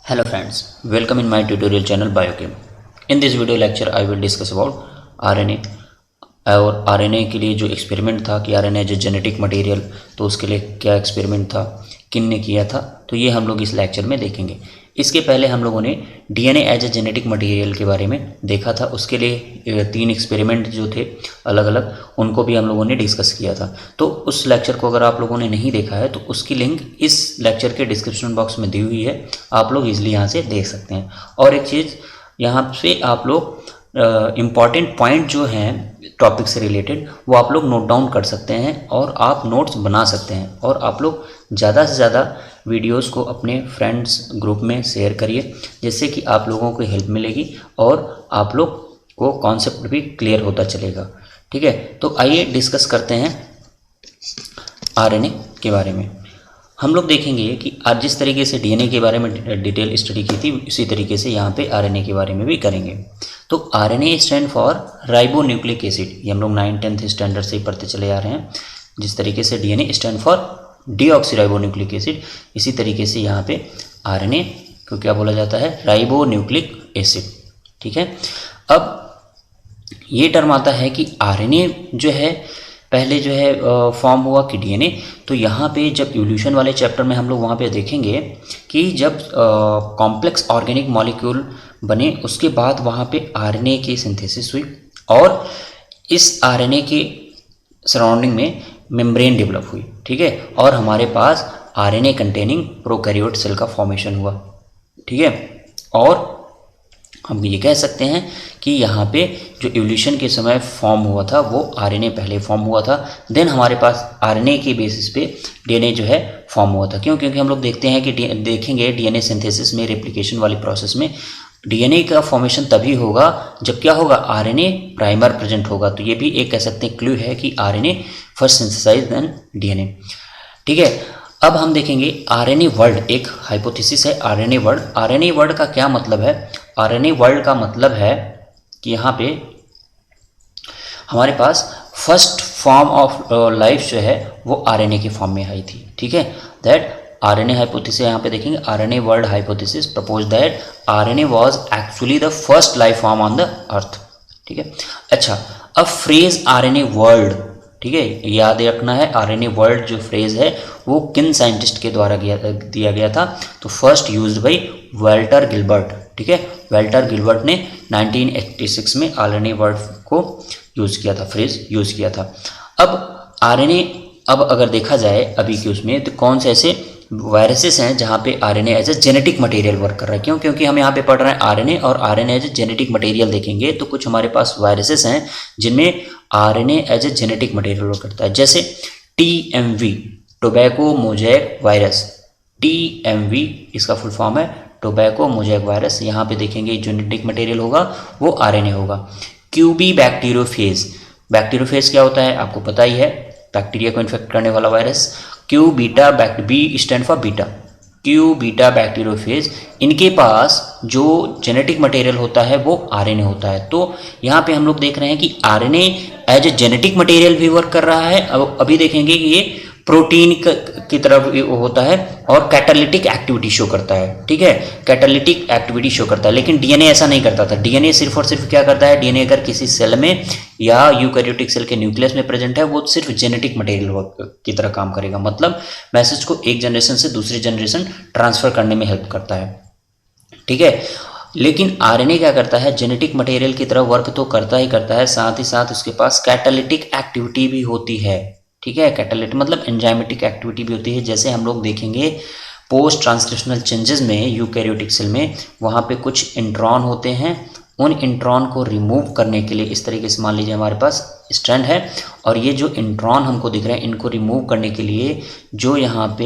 Hello friends, welcome in my tutorial channel Biochem. In this video lecture I will discuss about RNA और RNA के लिए जो experiment था कि RNA जो जेनेटिक मटेरियल, तो उसके लिए क्या एक्सपेरिमेंट था, किन ने किया था, तो ये हम लोग इस लेक्चर में देखेंगे। इसके पहले हम लोगों ने DNA as a genetic material के बारे में देखा था। उसके लिए 3 एक्सपेरिमेंट जो थे अलग अलग, उनको भी हम लोगों ने डिस्कस किया था। तो उस लेक्चर को अगर आप लोगों ने नहीं देखा है तो उसकी लिंक इस लेक्चर के डिस्क्रिप्शन बॉक्स में दी हुई है, आप लोग ईजिली यहाँ से देख सकते हैं। और एक चीज़ यहाँ से आप लोग इम्पॉर्टेंट पॉइंट जो हैं टॉपिक से रिलेटेड वो आप लोग नोट डाउन कर सकते हैं और आप नोट्स बना सकते हैं। और आप लोग ज़्यादा से ज़्यादा वीडियोस को अपने फ्रेंड्स ग्रुप में शेयर करिए, जिससे कि आप लोगों को हेल्प मिलेगी और आप लोग को कॉन्सेप्ट भी क्लियर होता चलेगा। ठीक है, तो आइए डिस्कस करते हैं आरएनए के बारे में। हम लोग देखेंगे कि आज जिस तरीके से डीएनए के बारे में डिटेल स्टडी की थी, उसी तरीके से यहाँ पे आरएनए के बारे में भी करेंगे। तो RNA stand for ribo nucleic acid, ये हम लोग 9th-10th स्टैंडर्ड से ही पढ़ते चले आ रहे हैं। जिस तरीके से DNA stand for deoxyribo nucleic acid, इसी तरीके से यहाँ पे आरएनए को क्या बोला जाता है, राइबो न्यूक्लिक एसिड। ठीक है, अब ये टर्म आता है कि आरएनए जो है पहले जो है फॉर्म हुआ कि डीएनए। तो यहाँ पे जब इवोल्यूशन वाले चैप्टर में हम लोग वहाँ पे देखेंगे कि जब कॉम्प्लेक्स ऑर्गेनिक मॉलिक्यूल बने, उसके बाद वहाँ पे आरएनए की सिंथेसिस हुई और इस आरएनए के सराउंडिंग में मेम्ब्रेन डेवलप हुई। ठीक है, और हमारे पास आरएनए कंटेनिंग प्रोकैरियोट सेल का फॉर्मेशन हुआ। ठीक है, और हम ये कह सकते हैं कि यहाँ पे जो इवोल्यूशन के समय फॉर्म हुआ था वो आरएनए पहले फॉर्म हुआ था, देन हमारे पास आरएनए के बेसिस पे डीएनए जो है फॉर्म हुआ था। क्यों? क्योंकि हम लोग देखते हैं कि देखेंगे डीएनए सिंथेसिस में, रेप्लिकेशन वाली प्रोसेस में डीएनए का फॉर्मेशन तभी होगा जब क्या होगा, आरएनए प्राइमर प्रेजेंट होगा। तो ये भी एक कह सकते हैं क्लू है कि RNA first synthesize then DNA. ठीक है, अब हम देखेंगे आरएनए वर्ल्ड, एक हाइपोथेसिस है आरएनए वर्ल्ड। आरएनए वर्ल्ड का क्या मतलब है? आरएनए वर्ल्ड का मतलब है कि यहाँ पे हमारे पास फर्स्ट फॉर्म ऑफ लाइफ जो है वो आरएनए के फॉर्म में आई थी। ठीक है, दैट आरएनए हाइपोथेसिस यहाँ पे देखेंगे, RNA world hypothesis propose that RNA was actually the first life form on the earth. ठीक है, अच्छा, अब फ्रेज आरएनए वर्ल्ड, ठीक है, याद रखना है आरएनए वर्ल्ड जो फ्रेज है वो किन साइंटिस्ट के द्वारा दिया गया था? तो first used by Walter Gilbert. ठीक है, वाल्टर गिलबर्ट ने 1986 में आरएनए वर्ल्ड को यूज़ किया था, फ्रेज यूज़ किया था। अब आरएनए, अब अगर देखा जाए अभी के उसमें, तो कौन से ऐसे वायरसेस हैं जहाँ पे RNA as a genetic material work कर रहा है? क्यों? क्योंकि हम यहाँ पे पढ़ रहे हैं आरएनए और RNA as a genetic material देखेंगे तो कुछ हमारे पास वायरसेस हैं जिनमें RNA as a genetic material work करता है। जैसे TMV, tobacco mosaic virus. TMV इसका फुल फॉर्म है टोबैको मोज़ेक वायरस। यहाँ पे देखेंगे जेनेटिक मटेरियल होगा वो आरएनए होगा। क्यूबी बैक्टीरियोफेज, बैक्टीरियोफेज क्या होता है आपको पता ही है, बैक्टीरिया को इन्फेक्ट करने वाला virus. Q beta B stand for beta, Q beta bacteriophage, इनके पास जो जेनेटिक मटेरियल होता है वो आरएनए होता है। तो यहाँ पे हम लोग देख रहे हैं कि RNA as a genetic material भी वर्क कर रहा है। अब अभी देखेंगे कि ये प्रोटीन की तरफ होता है और कैटालिटिक एक्टिविटी शो करता है। ठीक है, कैटालिटिक एक्टिविटी शो करता है, लेकिन डीएनए ऐसा नहीं करता था। डीएनए सिर्फ और सिर्फ क्या करता है, डीएनए अगर किसी सेल में या यूकैरियोटिक सेल के न्यूक्लियस में प्रेजेंट है वो सिर्फ जेनेटिक मटेरियल की तरह काम करेगा, मतलब मैसेज को एक जनरेशन से दूसरी जनरेशन ट्रांसफर करने में हेल्प करता है। ठीक है, लेकिन आरएनए क्या करता है, जेनेटिक मटेरियल की तरह वर्क तो करता ही करता है, साथ ही साथ उसके पास कैटालिटिक एक्टिविटी भी होती है। ठीक है, कैटालिटिक मतलब एंजाइमेटिक एक्टिविटी भी होती है। जैसे हम लोग देखेंगे पोस्ट ट्रांसक्रिप्शनल चेंजेस में यूकैरियोटिक सेल में, वहाँ पे कुछ इंट्रॉन होते हैं, उन इंट्रॉन को रिमूव करने के लिए इस तरीके से मान लीजिए हमारे पास स्ट्रैंड है और ये जो इंट्रॉन हमको दिख रहे हैं इनको रिमूव करने के लिए जो यहाँ पे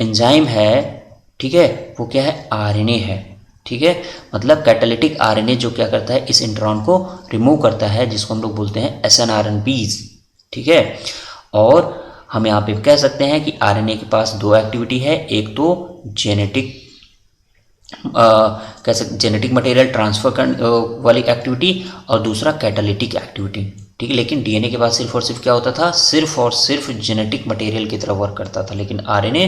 एंजाइम है, ठीक है, वो क्या है, आरएनए है। ठीक है, मतलब कैटालिटिक आरएनए जो क्या करता है, इस इंट्रॉन को रिमूव करता है, जिसको हम लोग बोलते हैं SNRNPs। ठीक है, और हम यहाँ पे कह सकते हैं कि आरएनए के पास 2 एक्टिविटी है, एक तो जेनेटिक जेनेटिक मटेरियल ट्रांसफर करने वाली एक्टिविटी और दूसरा कैटालिटिक एक्टिविटी। ठीक है, लेकिन डीएनए के पास सिर्फ और सिर्फ क्या होता था, सिर्फ और सिर्फ जेनेटिक मटेरियल की तरह वर्क करता था, लेकिन आरएनए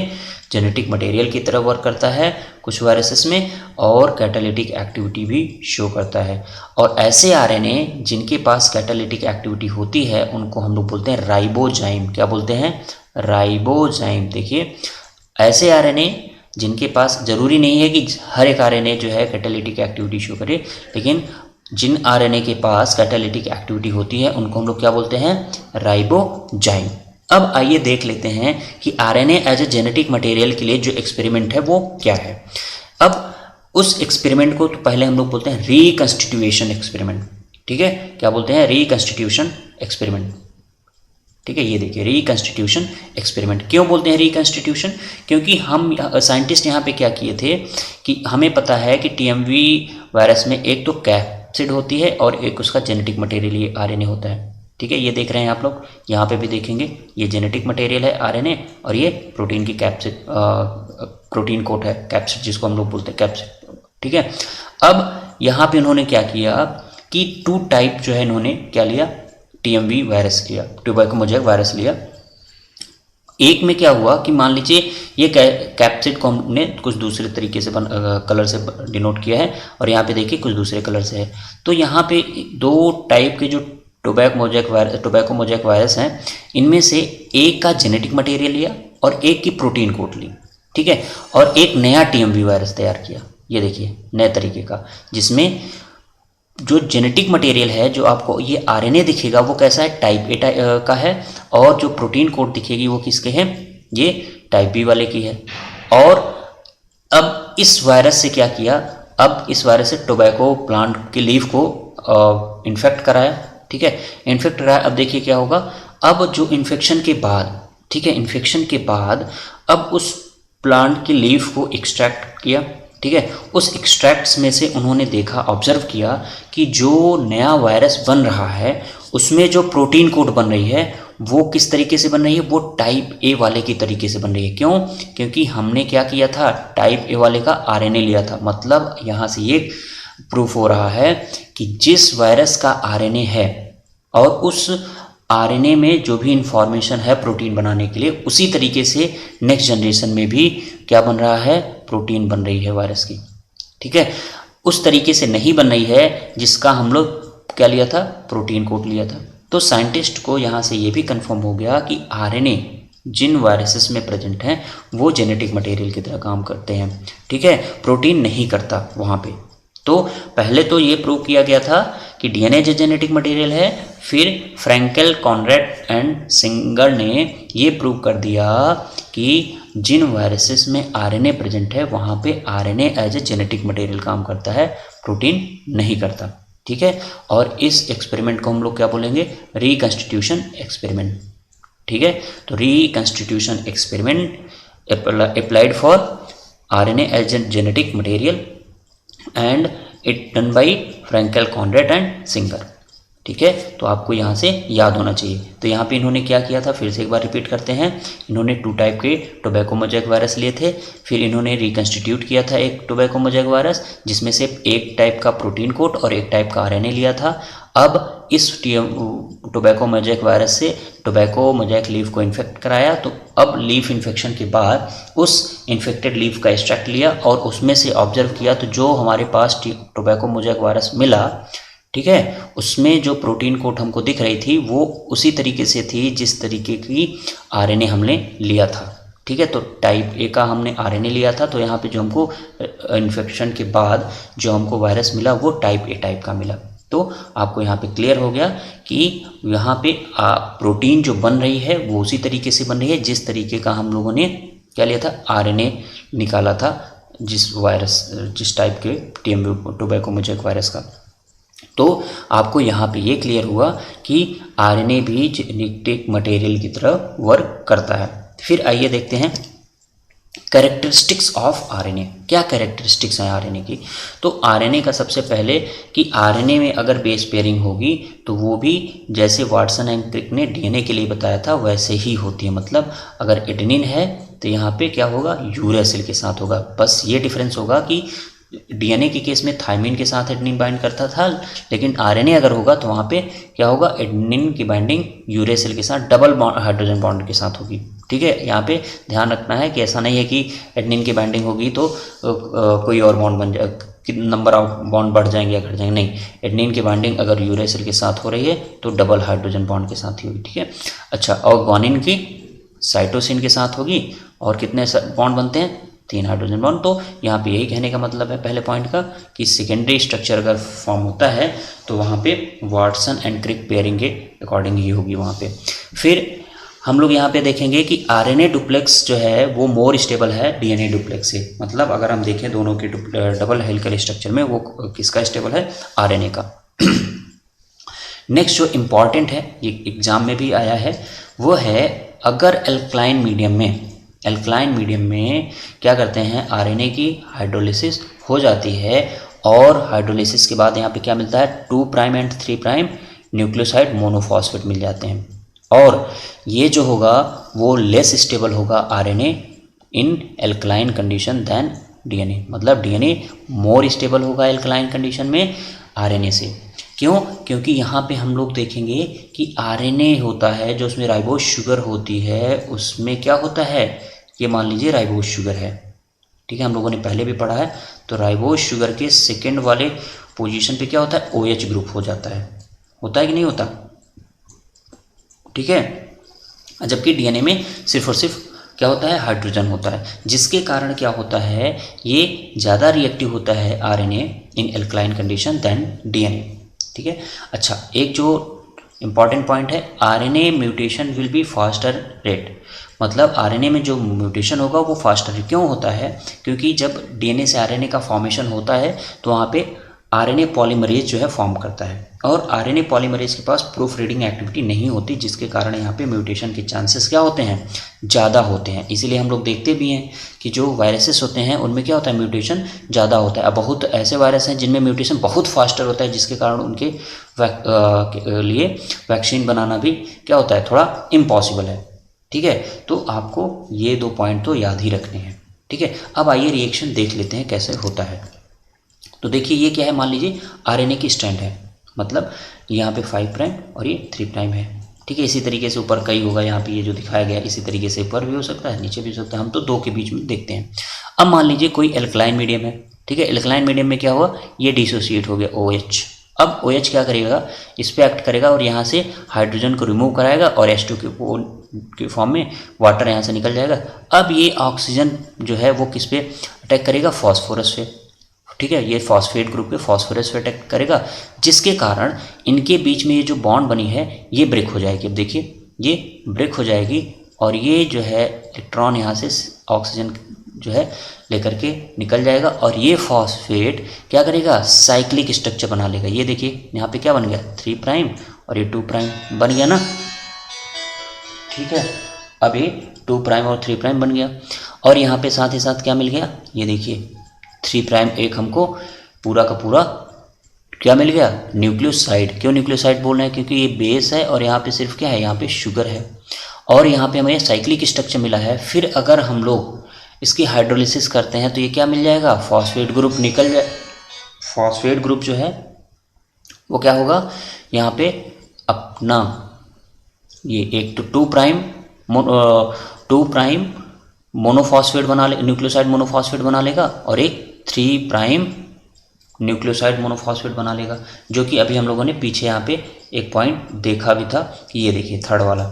जेनेटिक मटेरियल की तरह वर्क करता है, कुछ वायरसेस में, और कैटालिटिक एक्टिविटी भी शो करता है। और ऐसे आरएनए जिनके पास कैटालिटिक एक्टिविटी होती है उनको हम लोग बोलते हैं राइबोजाइम। क्या बोलते हैं? राइबोजाइम। देखिए, ऐसे आरएनए जिनके पास, जरूरी नहीं है कि हर एक आरएनए जो है कैटालिटिक एक्टिविटी शो करे, लेकिन जिन आरएनए के पास कैटालिटिक एक्टिविटी होती है उनको हम लोग क्या बोलते हैं? राइबोजाइम। अब आइए देख लेते हैं कि RNA as a genetic material के लिए जो एक्सपेरिमेंट है वो क्या है। अब उस एक्सपेरिमेंट को तो पहले हम लोग बोलते हैं रिकंस्टिट्यूशन एक्सपेरिमेंट। ठीक है, क्या बोलते हैं? Reconstitution experiment. ठीक है, ये देखिए रिकंस्टिट्यूशन एक्सपेरिमेंट। क्यों बोलते हैं रिकंस्टिट्यूशन? क्योंकि हम साइंटिस्ट यहाँ पे क्या किए थे कि हमें पता है कि टीएमवी वायरस में एक तो कैप्सिड होती है और एक उसका जेनेटिक मटेरियल ये आरएनए होता है। ठीक है, ये देख रहे हैं आप लोग, यहाँ पे भी देखेंगे, ये जेनेटिक मटेरियल है आरएनए और ये प्रोटीन की कैप्सिड, प्रोटीन कोट है कैप्सिड, जिसको हम लोग बोलते हैं कैप्सिड। ठीक है, अब यहाँ पे उन्होंने क्या किया कि 2 टाइप जो है इन्होंने क्या लिया? टीएमवी वायरस लिया, ट्यूबरकुलोसिस वायरस लिया। एक में क्या हुआ कि मान लीजिए ये कैप्सिड को हमने कुछ दूसरे तरीके से कलर से डिनोट किया है और यहाँ पे देखिए कुछ दूसरे कलर से है। तो यहाँ पे 2 टाइप के जो टोबैकोमोजैक वायरस हैं, इनमें से एक का जेनेटिक मटेरियल लिया और एक की प्रोटीन कोट ली। ठीक है, और एक नया टीएमवी वायरस तैयार किया। ये देखिए नए तरीके का, जिसमें जो जेनेटिक मटेरियल है, जो आपको ये आरएनए दिखेगा वो कैसा है? टाइप ए का है, और जो प्रोटीन कोड दिखेगी वो किसके हैं? ये टाइप बी वाले की है। और अब इस वायरस से क्या किया? अब इस वायरस से टोबैको प्लांट के लीफ को इन्फेक्ट कराया। ठीक है, इन्फेक्ट कराया। अब देखिए क्या होगा, अब जो इन्फेक्शन के बाद, ठीक है, इन्फेक्शन के बाद अब उस प्लांट की लीफ को एक्सट्रैक्ट किया। ठीक है, उस एक्सट्रैक्ट्स में से उन्होंने देखा, ऑब्जर्व किया कि जो नया वायरस बन रहा है उसमें जो प्रोटीन कोड बन रही है वो किस तरीके से बन रही है? वो टाइप ए वाले की तरीके से बन रही है। क्यों? क्योंकि हमने क्या किया था? टाइप ए वाले का आरएनए लिया था। मतलब यहाँ से ये प्रूफ हो रहा है कि जिस वायरस का आरएनए है और उस आरएनए में जो भी इंफॉर्मेशन है प्रोटीन बनाने के लिए, उसी तरीके से नेक्स्ट जनरेशन में भी क्या बन रहा है? प्रोटीन बन रही है वायरस की। ठीक है, उस तरीके से नहीं बन रही है जिसका हम लोग क्या लिया था? प्रोटीन कोड लिया था। तो साइंटिस्ट को यहाँ से ये भी कंफर्म हो गया कि आरएनए जिन वायरसेस में प्रेजेंट हैं वो जेनेटिक मटेरियल की तरह काम करते हैं। ठीक है, प्रोटीन नहीं करता वहाँ पे। तो पहले तो ये प्रूव किया गया था कि डीएनए जो जेनेटिक मटेरियल है, फिर फ्रैंकेल, कॉनरेड एंड सिंगर ने ये प्रूव कर दिया कि जिन वायरसेस में आरएनए प्रेजेंट है वहाँ पे RNA as a genetic material काम करता है, प्रोटीन नहीं करता। ठीक है, और इस एक्सपेरिमेंट को हम लोग क्या बोलेंगे? Reconstitution experiment. ठीक है, तो reconstitution experiment applied for RNA as a genetic material and it done by Frankel, Conrad and Singer. ठीक है, तो आपको यहाँ से याद होना चाहिए। तो यहाँ पे इन्होंने क्या किया था, फिर से एक बार रिपीट करते हैं। इन्होंने 2 टाइप के टोबैकोमोजैक वायरस लिए थे, फिर इन्होंने रिकंस्टिट्यूट किया था एक टोबैकोमोजैक वायरस जिसमें से एक टाइप का प्रोटीन कोट और एक टाइप का आरएनए लिया था। अब इस टोबैकोमोजैक वायरस से टोबैकोमोजैक लीफ को इन्फेक्ट कराया। तो अब लीफ इन्फेक्शन के बाद उस इन्फेक्टेड लीफ का एक्सट्रैक्ट लिया और उसमें से ऑब्जर्व किया, तो जो हमारे पास टोबैकोमोजैक वायरस मिला, ठीक है, उसमें जो प्रोटीन कोट हमको दिख रही थी वो उसी तरीके से थी जिस तरीके की आरएनए हमने लिया था। ठीक है, तो टाइप ए का हमने आरएनए लिया था, तो यहाँ पे जो हमको इन्फेक्शन के बाद जो हमको वायरस मिला वो टाइप ए टाइप का मिला। तो आपको यहाँ पे क्लियर हो गया कि यहाँ पे प्रोटीन जो बन रही है वो उसी तरीके से बन रही है जिस तरीके का हम लोगों ने क्या लिया था? आरएनए निकाला था जिस टाइप के टोबैकोमोजैक वायरस का। तो आपको यहाँ पे ये क्लियर हुआ कि आरएनए भी जेनेटिक मटेरियल की तरह वर्क करता है। फिर आइए देखते हैं कैरेक्टरिस्टिक्स ऑफ आरएनए। क्या कैरेक्टरिस्टिक्स हैं आरएनए की? तो आरएनए का सबसे पहले कि आरएनए में अगर बेस पेयरिंग होगी तो वो भी जैसे वाटसन एंड क्रिक ने डीएनए के लिए बताया था वैसे ही होती है। मतलब अगर एडेनिन है तो यहाँ पे क्या होगा? यूरेसिल के साथ होगा। बस ये डिफरेंस होगा कि डीएनए के केस में थायमिन के साथ एडेनिन बाइंड करता था, लेकिन आरएनए अगर होगा तो वहाँ पे क्या होगा, एडेनिन की बाइंडिंग यूरेसिल के साथ डबल हाइड्रोजन बॉन्ड के साथ होगी। ठीक है, यहाँ पे ध्यान रखना है कि ऐसा नहीं है कि एडेनिन की बाइंडिंग होगी तो कोई और बॉन्ड बन जाए, नंबर ऑफ बॉन्ड बढ़ जाएंगे या घट जाएंगे, नहीं, एडेनिन की बाइंडिंग अगर यूरेसिल के साथ हो रही है तो डबल हाइड्रोजन बॉन्ड के साथ ही होगी। ठीक है, अच्छा, और ग्वानिन की साइटोसिन के साथ होगी, और कितने बॉन्ड बनते हैं, 3 हाइड्रोजन बॉन्ड। तो यहाँ पे यही कहने का मतलब है पहले पॉइंट का कि सेकेंडरी स्ट्रक्चर अगर फॉर्म होता है तो वहाँ पे वाटसन एंड क्रिक पेयरिंग के अकॉर्डिंग ही होगी वहाँ पे। फिर हम लोग यहाँ पे देखेंगे कि आरएनए डुप्लेक्स जो है वो मोर स्टेबल है डीएनए डुप्लेक्स से। मतलब अगर हम देखें दोनों के डबल हेलिकल स्ट्रक्चर में, वो किसका स्टेबल है, आरएनए का। नेक्स्ट जो इम्पॉर्टेंट है, ये एग्जाम में भी आया है, वो है अगर एल्कलाइन मीडियम में क्या करते हैं, आरएनए की हाइड्रोलिसिस हो जाती है, और हाइड्रोलिसिस के बाद यहाँ पे क्या मिलता है, 2 prime and 3 prime nucleoside monophosphate मिल जाते हैं, और ये जो होगा वो लेस स्टेबल होगा RNA in alkaline condition than DNA. मतलब डीएनए मोर स्टेबल होगा एल्कलाइन कंडीशन में आरएनए से। क्यों? क्योंकि यहाँ पे हम लोग देखेंगे कि आरएनए होता है जो उसमें राइबोज शुगर होती है, उसमें क्या होता है, ये मान लीजिए राइबोज शुगर है। ठीक है, हम लोगों ने पहले भी पढ़ा है। तो राइबोज शुगर के सेकेंड वाले पोजीशन पे क्या होता है, OH ग्रुप हो जाता है कि नहीं होता? ठीक है, जबकि डीएनए में सिर्फ और सिर्फ क्या होता है, हाइड्रोजन होता है, जिसके कारण क्या होता है, ये ज़्यादा रिएक्टिव होता है RNA in alkaline condition than DNA. ठीक है, अच्छा, एक जो इम्पॉर्टेंट पॉइंट है, RNA mutation will be faster rate. मतलब आरएनए में जो म्यूटेशन होगा वो फास्टर क्यों होता है, क्योंकि जब डीएनए से आरएनए का फॉर्मेशन होता है तो वहाँ पे आरएनए पॉलीमरेज जो है फॉर्म करता है, और आरएनए पॉलीमरेज के पास प्रूफ रीडिंग एक्टिविटी नहीं होती, जिसके कारण यहाँ पे म्यूटेशन के चांसेस क्या होते हैं, ज़्यादा होते हैं। इसीलिए हम लोग देखते भी हैं कि जो वायरसेस होते हैं उनमें क्या होता है, म्यूटेशन ज़्यादा होता है। अब बहुत ऐसे वायरस हैं जिनमें म्यूटेशन बहुत फास्टर होता है, जिसके कारण उनके लिए वैक्सीन बनाना भी क्या होता है, थोड़ा इम्पॉसिबल है। ठीक है, तो आपको ये 2 पॉइंट तो याद ही रखने हैं। ठीक है, अब आइए रिएक्शन देख लेते हैं कैसे होता है। तो देखिए ये क्या है, मान लीजिए आरएनए की स्ट्रैंड है, मतलब यहाँ पे 5 प्राइम और ये 3 प्राइम है। ठीक है, इसी तरीके से ऊपर कई होगा, यहाँ पे ये जो दिखाया गया इसी तरीके से ऊपर भी हो सकता है, नीचे भी हो सकता है, हम तो 2 के बीच में देखते हैं। अब मान लीजिए कोई एल्कलाइन मीडियम है। ठीक है, एल्कलाइन मीडियम में क्या हुआ, ये डिसोसिएट हो गया OH। अब OH क्या करेगा, इस पर एक्ट करेगा और यहाँ से हाइड्रोजन को रिमूव कराएगा, और H2 के फॉर्म में वाटर यहाँ से निकल जाएगा। अब ये ऑक्सीजन जो है वो किस पे अटैक करेगा, फॉस्फोरस पे। ठीक है, ये फॉस्फेट ग्रुप के फॉस्फोरस पे अटैक करेगा, जिसके कारण इनके बीच में ये जो बॉन्ड बनी है ये ब्रेक हो जाएगी। अब देखिए ये ब्रेक हो जाएगी, और ये जो है इलेक्ट्रॉन यहाँ से ऑक्सीजन जो है लेकर के निकल जाएगा, और ये फॉस्फेट क्या करेगा, साइक्लिक स्ट्रक्चर बना लेगा। ये देखिए यहाँ पे क्या बन गया, 3 प्राइम और ये 2 प्राइम बन गया ना। ठीक है, अब ये 2 प्राइम और 3 प्राइम बन गया, और यहाँ पे साथ ही साथ क्या मिल गया, ये देखिए 3 प्राइम एक हमको पूरा का पूरा क्या मिल गया, न्यूक्लियोसाइड। क्यों न्यूक्लियोसाइड बोल रहे हैं, क्योंकि ये बेस है और यहाँ पे सिर्फ क्या है, यहाँ पे शुगर है, और यहाँ पे हमें साइक्लिक स्ट्रक्चर मिला है। फिर अगर हम लोग इसकी हाइड्रोलिसिस करते हैं तो ये क्या मिल जाएगा, फॉस्फेट ग्रुप निकल जाए। फॉस्फेट ग्रुप जो है वो क्या होगा, यहाँ पे अपना ये एक तो 2 प्राइम मोनोफॉस्फेट बना ले, न्यूक्लियोसाइड मोनोफॉस्फेट बना लेगा, और एक 3 प्राइम न्यूक्लियोसाइड मोनोफॉस्फेट बना लेगा, जो कि अभी हम लोगों ने पीछे यहाँ पे एक पॉइंट देखा भी था कि ये देखिए थर्ड वाला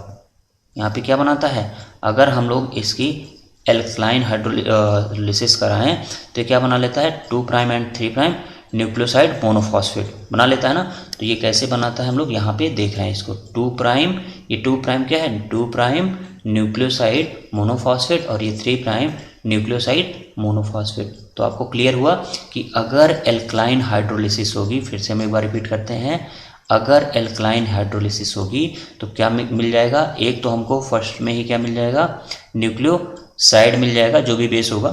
यहाँ पे क्या बनाता है, अगर हम लोग इसकी एल्कलाइन हाइड्रोलिसिस कराएं तो क्या बना लेता है, 2 prime and 3 prime nucleoside monophosphate बना लेता है ना। तो ये कैसे बनाता है हम लोग यहाँ पे देख रहे हैं इसको, 2 प्राइम, ये 2 प्राइम क्या है, 2 प्राइम न्यूक्लियोसाइड मोनोफॉस्फेट, और ये 3 प्राइम न्यूक्लियोसाइड मोनोफॉस्फेट। तो आपको क्लियर हुआ कि अगर एल्कलाइन हाइड्रोलिसिस होगी, फिर से हम एक बार रिपीट करते हैं, अगर एल्कलाइन हाइड्रोलिसिस होगी तो क्या मिल जाएगा, एक तो हमको फर्स्ट में ही क्या मिल जाएगा, न्यूक्लियोसाइड मिल जाएगा जो भी बेस होगा,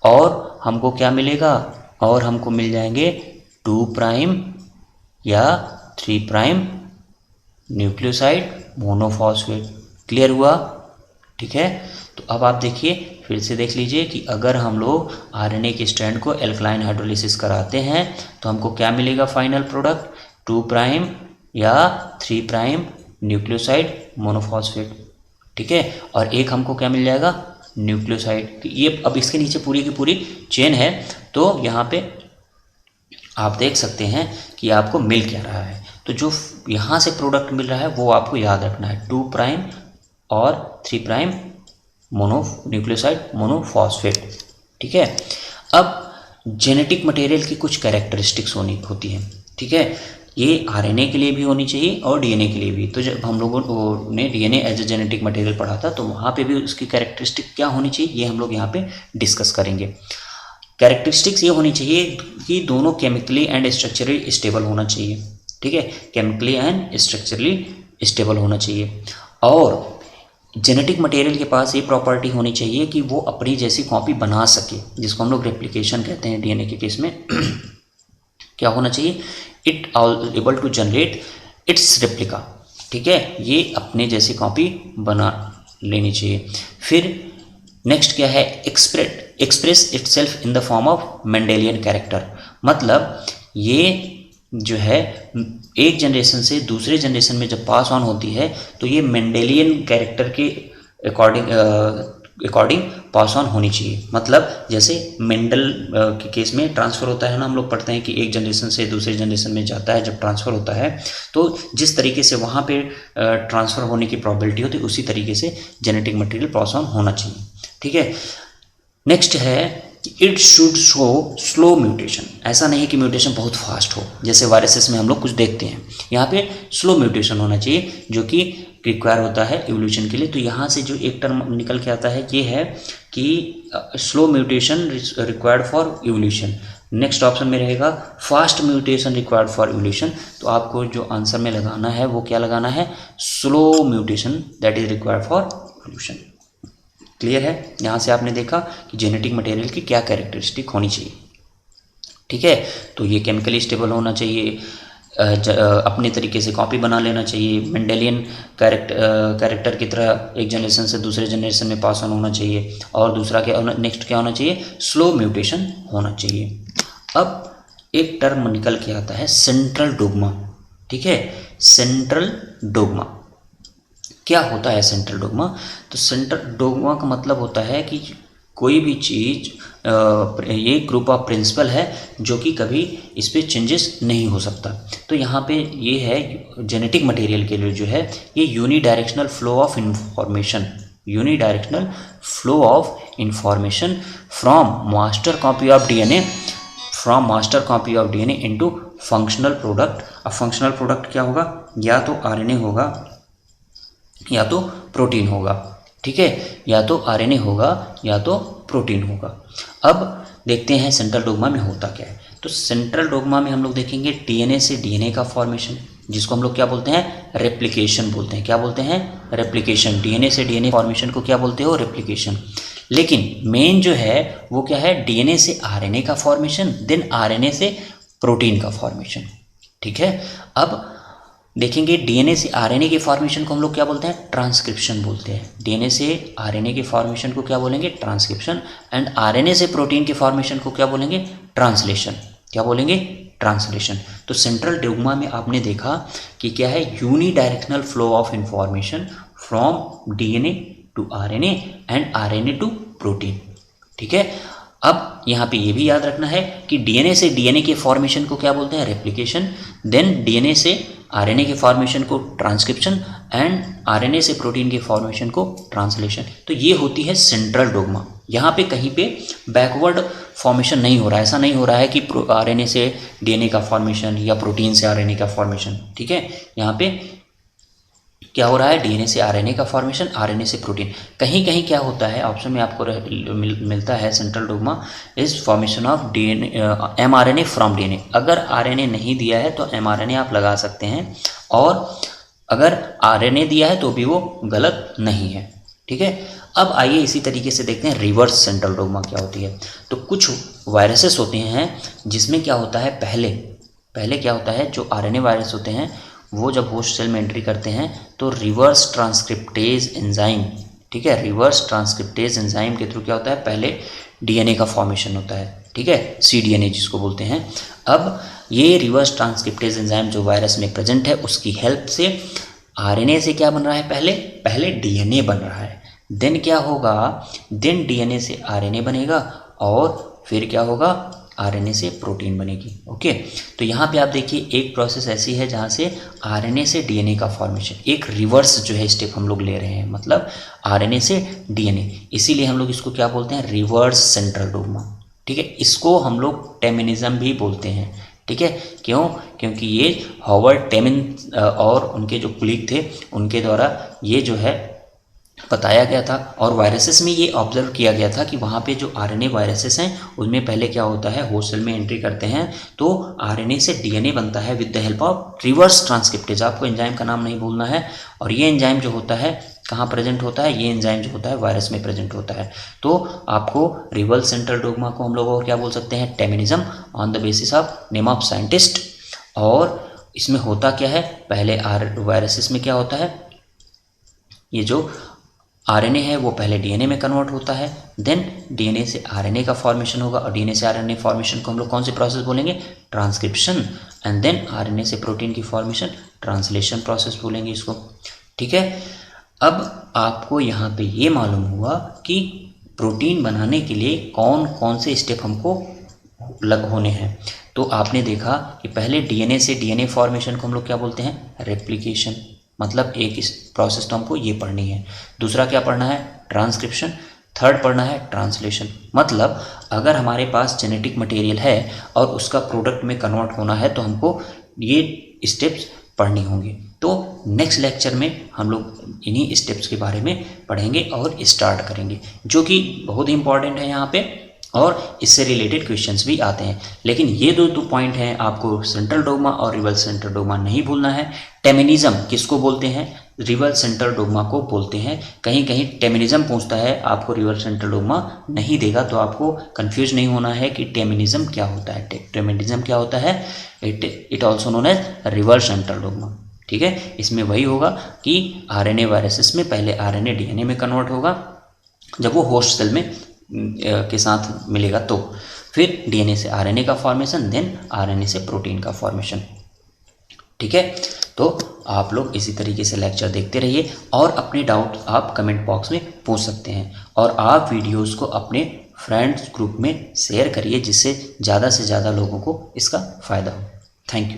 और हमको क्या मिलेगा, और हमको मिल जाएंगे 2 प्राइम या 3 प्राइम न्यूक्लियोसाइड मोनोफॉस्फेट। क्लियर हुआ? ठीक है, तो अब आप देखिए फिर से देख लीजिए कि अगर हम लोग आरएनए के स्ट्रैंड को एल्कलाइन हाइड्रोलिसिस कराते हैं तो हमको क्या मिलेगा फाइनल प्रोडक्ट, 2 प्राइम या 3 प्राइम न्यूक्लियोसाइड मोनोफॉस्फेट, ठीक है। और एक हमको क्या मिल जाएगा, न्यूक्लियोसाइड। ये अब इसके नीचे पूरी की पूरी चेन है, तो यहाँ पे आप देख सकते हैं कि आपको मिल क्या रहा है। तो जो यहाँ से प्रोडक्ट मिल रहा है वो आपको याद रखना है, 2 प्राइम और 3 प्राइम न्यूक्लियोसाइड मोनोफॉस्फेट, ठीक है। अब जेनेटिक मटेरियल की कुछ कैरेक्टरिस्टिक्स होती हैं, ठीक है। ये आरएनए के लिए भी होनी चाहिए और डीएनए के लिए भी। तो जब हम लोगों ने DNA as a genetic material पढ़ा था तो वहाँ पे भी उसकी कैरेक्टरिस्टिक क्या होनी चाहिए, ये हम लोग यहाँ पे डिस्कस करेंगे। कैरेक्टरिस्टिक्स ये होनी चाहिए कि दोनों केमिकली एंड स्ट्रक्चरली स्टेबल होना चाहिए, ठीक है, केमिकली एंड स्ट्रक्चरली स्टेबल होना चाहिए। और जेनेटिक मटेरियल के पास ये प्रॉपर्टी होनी चाहिए कि वो अपनी जैसी कॉपी बना सके, जिसको हम लोग रेप्लिकेशन कहते हैं डीएनए के केस में। क्या होना चाहिए, it able to generate its replica, ठीक है, ये अपने जैसी कॉपी बना लेनी चाहिए। फिर नेक्स्ट क्या है, express itself in the form of Mendelian character, मतलब ये जो है एक जनरेशन से दूसरे जनरेशन में जब पास ऑन होती है तो ये मेंडेलियन कैरेक्टर के अकॉर्डिंग पास ऑन होनी चाहिए। मतलब जैसे मेंडल के केस में ट्रांसफ़र होता है ना, हम लोग पढ़ते हैं कि एक जनरेशन से दूसरे जनरेशन में जाता है जब ट्रांसफ़र होता है, तो जिस तरीके से वहाँ पे ट्रांसफ़र होने की प्रॉबिलिटी होती है उसी तरीके से जेनेटिक मटेरियल पास ऑन होना चाहिए, ठीक है। नेक्स्ट है it should show slow mutation, ऐसा नहीं कि म्यूटेशन बहुत फास्ट हो जैसे वायरसेस में हम लोग कुछ देखते हैं, यहाँ पे स्लो म्यूटेशन होना चाहिए जो कि रिक्वायर होता है इवोल्यूशन के लिए। तो यहाँ से जो एक टर्म निकल के आता है ये है कि slow mutation required for evolution. Next option में रहेगा fast mutation required for evolution, तो आपको जो आंसर में लगाना है वो क्या लगाना है, slow mutation that is required for evolution. Clear है, यहाँ से आपने देखा कि जेनेटिक मटेरियल की क्या कैरेक्टरिस्टिक होनी चाहिए, ठीक है। तो ये केमिकली स्टेबल होना चाहिए, अपने तरीके से कॉपी बना लेना चाहिए, मेंडेलियन कैरेक्टर की तरह एक जनरेशन से दूसरे जनरेशन में पास ऑन होना चाहिए, और दूसरा क्या नेक्स्ट क्या होना चाहिए, स्लो म्यूटेशन होना चाहिए। अब एक टर्म निकल के आता है सेंट्रल डोग्मा, ठीक है। सेंट्रल डोग्मा क्या होता है, सेंट्रल डोग्मा, तो सेंट्रल डोग्मा का मतलब होता है कि कोई भी चीज़ ये ग्रुप ऑफ प्रिंसिपल है जो कि कभी इस पर चेंजेस नहीं हो सकता। तो यहाँ पे ये है जेनेटिक मटेरियल के लिए जो है ये unidirectional flow of information, unidirectional flow of information from master copy of DNA into functional product. अब फंक्शनल प्रोडक्ट क्या होगा, या तो आरएनए होगा या तो प्रोटीन होगा, ठीक है, या तो आरएनए होगा या तो प्रोटीन होगा। अब देखते हैं सेंट्रल डोग्मा में होता क्या है। तो सेंट्रल डोग्मा में हम लोग देखेंगे डीएनए से डीएनए का फॉर्मेशन, जिसको हम लोग क्या बोलते हैं, रेप्लिकेशन बोलते हैं। क्या बोलते हैं, रेप्लिकेशन। डीएनए से डीएनए फॉर्मेशन को क्या बोलते हो, रेप्लिकेशन। लेकिन मेन जो है वो क्या है, डीएनए से आरएनए का फॉर्मेशन, देन आरएनए से प्रोटीन का फॉर्मेशन, ठीक है। अब देखेंगे डीएनए से आरएनए के फॉर्मेशन को हम लोग क्या बोलते हैं, ट्रांसक्रिप्शन बोलते हैं। डीएनए से आरएनए के फॉर्मेशन को क्या बोलेंगे, ट्रांसक्रिप्शन। एंड आरएनए से प्रोटीन के फॉर्मेशन को क्या बोलेंगे, ट्रांसलेशन। क्या बोलेंगे, ट्रांसलेशन। तो सेंट्रल डोग्मा में आपने देखा कि क्या है, unidirectional flow of information from DNA to RNA and RNA to protein, ठीक है। अब यहाँ पे ये भी याद रखना है कि डीएनए से डीएनए के फॉर्मेशन को क्या बोलते हैं, रेप्लिकेशन। देन डीएनए से आरएनए के फॉर्मेशन को ट्रांसक्रिप्शन एंड आरएनए से प्रोटीन के फॉर्मेशन को ट्रांसलेशन। तो ये होती है सेंट्रल डोग्मा। यहाँ पे कहीं पे बैकवर्ड फॉर्मेशन नहीं हो रहा है, ऐसा नहीं हो रहा है कि आरएनए से डीएनए का फॉर्मेशन या प्रोटीन से आरएनए का फॉर्मेशन, ठीक है। यहाँ पे क्या हो रहा है, डीएनए से आरएनए का फॉर्मेशन, आरएनए से प्रोटीन। कहीं कहीं क्या होता है, ऑप्शन में आपको मिलता है central dogma is formation of DNA mRNA from DNA. अगर आरएनए नहीं दिया है तो एमआरएनए आप लगा सकते हैं, और अगर आरएनए दिया है तो भी वो गलत नहीं है, ठीक है। अब आइए इसी तरीके से देखते हैं रिवर्स सेंट्रल डोग्मा क्या होती है। तो कुछ वायरसेस होते हैं जिसमें क्या होता है, पहले क्या होता है, जो आरएनए वायरस होते हैं वो जब होस्ट सेल में एंट्री करते हैं तो रिवर्स ट्रांसक्रिप्टेज एंजाइम, ठीक है। रिवर्स ट्रांसक्रिप्टेज एंजाइम के थ्रू क्या होता है, पहले डीएनए का फॉर्मेशन होता है, ठीक है, सीडीएनए जिसको बोलते हैं। अब ये रिवर्स ट्रांसक्रिप्टेज एंजाइम जो वायरस में प्रेजेंट है उसकी हेल्प से आरएनए से क्या बन रहा है, पहले डीएनए बन रहा है, देन क्या होगा, देन डीएनए से आरएनए बनेगा और फिर क्या होगा, आरएनए से प्रोटीन बनेगी। ओके, तो यहाँ पे आप देखिए एक प्रोसेस ऐसी है जहाँ से आरएनए से डीएनए का फॉर्मेशन, एक रिवर्स जो है स्टेप हम लोग ले रहे हैं, मतलब आरएनए से डीएनए, इसीलिए हम लोग इसको क्या बोलते हैं, रिवर्स सेंट्रल डोग्मा, ठीक है। इसको हम लोग टेमिनिज्म भी बोलते हैं, ठीक है। क्यों, क्योंकि ये हॉवर्ड टेमिन और उनके जो कुलीग थे उनके द्वारा ये जो है बताया गया था, और वायरसेस में ये ऑब्जर्व किया गया था कि वहाँ पे जो आरएनए वायरसेस हैं उनमें पहले क्या होता है, होस्ट सेल में एंट्री करते हैं तो आरएनए से डीएनए बनता है with the help of reverse transcriptase. आपको एंजाइम का नाम नहीं भूलना है, और ये एंजाइम जो होता है कहाँ प्रेजेंट होता है, ये एंजाइम जो होता है वायरस में प्रेजेंट होता है। तो आपको रिवर्स सेंट्रल डोग्मा को हम लोग और क्या बोल सकते हैं, टेमिनिज्म, on the basis of name of scientist. और इसमें होता क्या है, पहले वायरसेस में क्या होता है, ये जो आरएनए है वो पहले डीएनए में कन्वर्ट होता है, देन डीएनए से आरएनए का फॉर्मेशन होगा, और डीएनए से आरएनए फॉर्मेशन को हम लोग कौन सी प्रोसेस बोलेंगे, ट्रांसक्रिप्शन, एंड देन आरएनए से प्रोटीन की फॉर्मेशन, ट्रांसलेशन प्रोसेस बोलेंगे इसको, ठीक है। अब आपको यहाँ पे ये मालूम हुआ कि प्रोटीन बनाने के लिए कौन कौन से स्टेप हमको लग होने हैं। तो आपने देखा कि पहले डीएनए से डीएनए फॉर्मेशन को हम लोग क्या बोलते हैं, रेप्लिकेशन, मतलब एक इस प्रोसेस तो हमको ये पढ़नी है। दूसरा क्या पढ़ना है, ट्रांसक्रिप्शन। थर्ड पढ़ना है ट्रांसलेशन, मतलब अगर हमारे पास जेनेटिक मटेरियल है और उसका प्रोडक्ट में कन्वर्ट होना है तो हमको ये स्टेप्स पढ़नी होंगी। तो नेक्स्ट लेक्चर में हम लोग इन्हीं स्टेप्स के बारे में पढ़ेंगे और स्टार्ट करेंगे, जो कि बहुत ही इंपॉर्टेंट है यहाँ पे, और इससे रिलेटेड क्वेश्चंस भी आते हैं। लेकिन ये दो पॉइंट हैं, आपको सेंट्रल डोग्मा और रिवर्स सेंट्रल डोग्मा नहीं भूलना है। टेमिनिज्म किसको बोलते हैं, रिवर्स सेंट्रल डोग्मा को बोलते हैं। कहीं कहीं टेमिनिज्म पूछता है, आपको रिवर्स सेंट्रल डोग्मा नहीं देगा, तो आपको कंफ्यूज नहीं होना है कि टेमिनिज्म क्या होता है। टेमिनिज्म क्या होता है, it also known as reverse central dogma, ठीक है। इसमें वही होगा कि आरएनए वायरसेस में पहले आरएनए डीएनए में कन्वर्ट होगा, जब वो होस्ट सेल में के साथ मिलेगा तो फिर डीएनए से आरएनए का फॉर्मेशन, देन आरएनए से प्रोटीन का फॉर्मेशन, ठीक है। तो आप लोग इसी तरीके से लेक्चर देखते रहिए, और अपने डाउट आप कमेंट बॉक्स में पूछ सकते हैं, और आप वीडियोस को अपने फ्रेंड्स ग्रुप में शेयर करिए, जिससे ज़्यादा से ज़्यादा लोगों को इसका फ़ायदा हो। Thank you.